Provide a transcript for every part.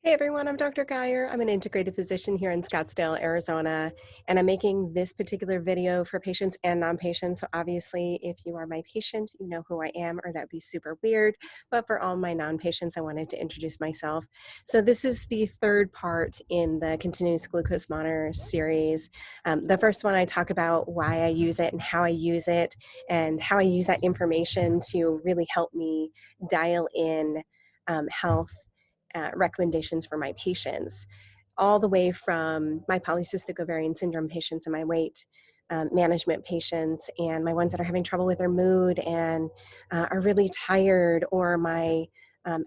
Hey everyone, I'm Dr. Geyer. I'm an integrated physician here in Scottsdale, Arizona, and I'm making this particular video for patients and non-patients. So obviously, if you are my patient, you know who I am, or that'd be super weird. But for all my non-patients, I wanted to introduce myself. So this is the third part in the continuous glucose monitor series. The first one, I talk about why I use it and how I use it, and how I use that information to really help me dial in health recommendations for my patients, all the way from my polycystic ovarian syndrome patients and my weight management patients, and my ones that are having trouble with their mood and are really tired, or my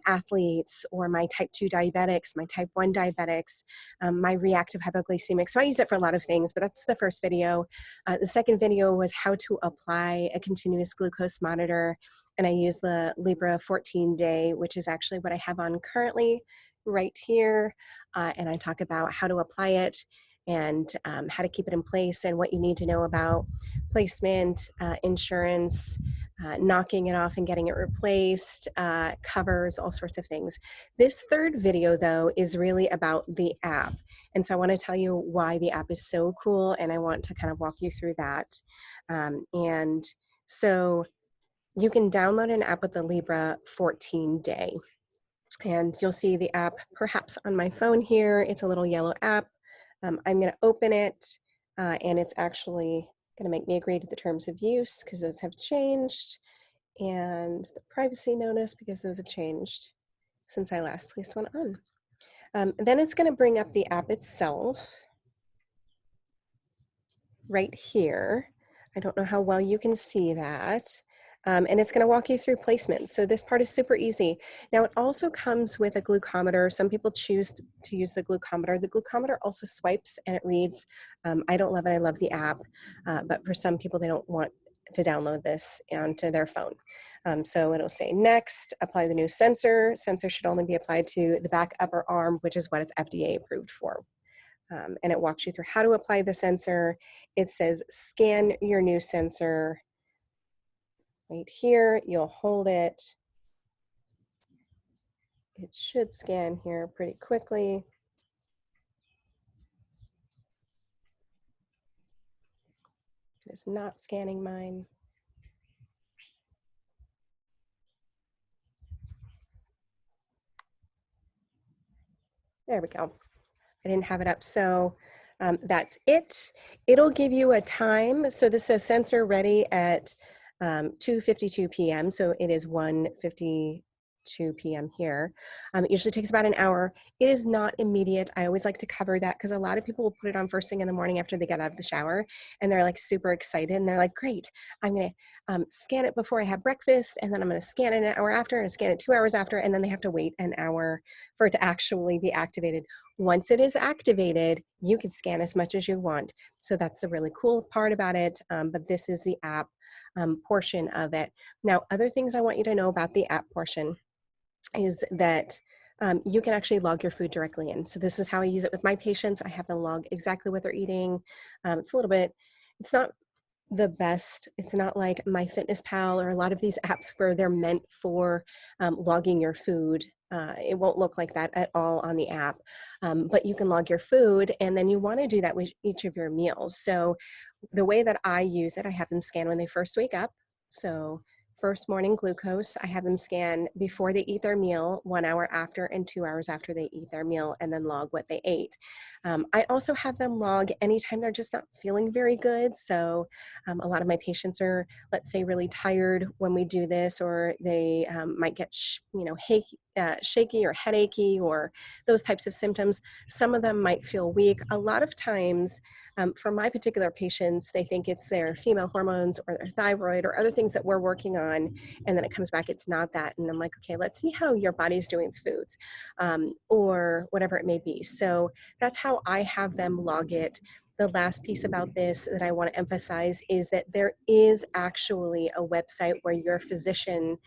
athletes, or my type 2 diabetics, my type 1 diabetics, my reactive hypoglycemic. So I use it for a lot of things, but that's the first video. The second video was how to apply a continuous glucose monitor, and I use the Libre 14-day, which is actually what I have on currently right here. And I talk about how to apply it, and how to keep it in place, and what you need to know about placement, insurance, knocking it off and getting it replaced, covers, all sorts of things. This third video, though, is really about the app. And so I want to tell you why the app is so cool, and I want to kind of walk you through that. And so you can download an app with the Libre 14-day. And you'll see the app perhaps on my phone here. It's a little yellow app. I'm going to open it, and it's actually going to make me agree to the terms of use, because those have changed, and the privacy notice, because those have changed since I last placed one on. Then it's going to bring up the app itself right here. I don't know how well you can see that. And it's going to walk you through placement. So this part is super easy. Now, it also comes with a glucometer. Some people choose to use the glucometer. The glucometer also swipes and it reads. I don't love it. I love the app. But for some people, they don't want to download this onto their phone. So it'll say next, apply the new sensor. Sensor should only be applied to the back upper arm, which is what it's FDA approved for. And it walks you through how to apply the sensor. It says scan your new sensor right here. You'll hold it. It should scan here pretty quickly. It is not scanning mine. There we go. I didn't have it up. So that's it. It'll give you a time. So this says sensor ready at 2:52 p.m. So it is 1:52 p.m. here. It usually takes about an hour. It is not immediate. I always like to cover that, because a lot of people will put it on first thing in the morning after they get out of the shower, and they're like super excited, and they're like, great, I'm going to scan it before I have breakfast, and then I'm going to scan it an hour after, and scan it 2 hours after, and then they have to wait an hour for it to actually be activated. Once it is activated, you can scan as much as you want. So that's the really cool part about it. But this is the app portion of it. Now, other things I want you to know about the app portion is that you can actually log your food directly in. So this is how I use it with my patients. I have them log exactly what they're eating. It's not the best. It's not like MyFitnessPal or a lot of these apps where they're meant for logging your food. It won't look like that at all on the app, but you can log your food, and then you want to do that with each of your meals. So the way that I use it, I have them scan when they first wake up. So first morning glucose, I have them scan before they eat their meal, 1 hour after, and 2 hours after they eat their meal, and then log what they ate. I also have them log anytime they're just not feeling very good. So a lot of my patients are, let's say, really tired when we do this, or they might get shaky or headachy, or those types of symptoms. Some of them might feel weak. A lot of times, for my particular patients, they think it's their female hormones or their thyroid or other things that we're working on, and then it comes back, it's not that. And I'm like, okay, let's see how your body's doing with foods, or whatever it may be. So that's how I have them log it. The last piece about this that I want to emphasize is that there is actually a website where your physician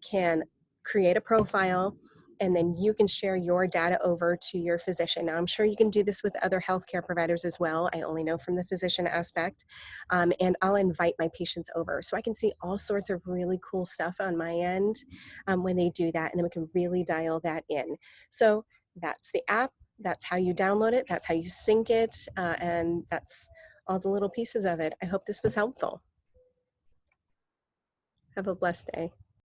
can create a profile, and then you can share your data over to your physician. Now, I'm sure you can do this with other healthcare providers as well. I only know from the physician aspect. And I'll invite my patients over, so I can see all sorts of really cool stuff on my end when they do that, and then we can really dial that in. So that's the app, that's how you download it, that's how you sync it, and that's all the little pieces of it. I hope this was helpful. Have a blessed day.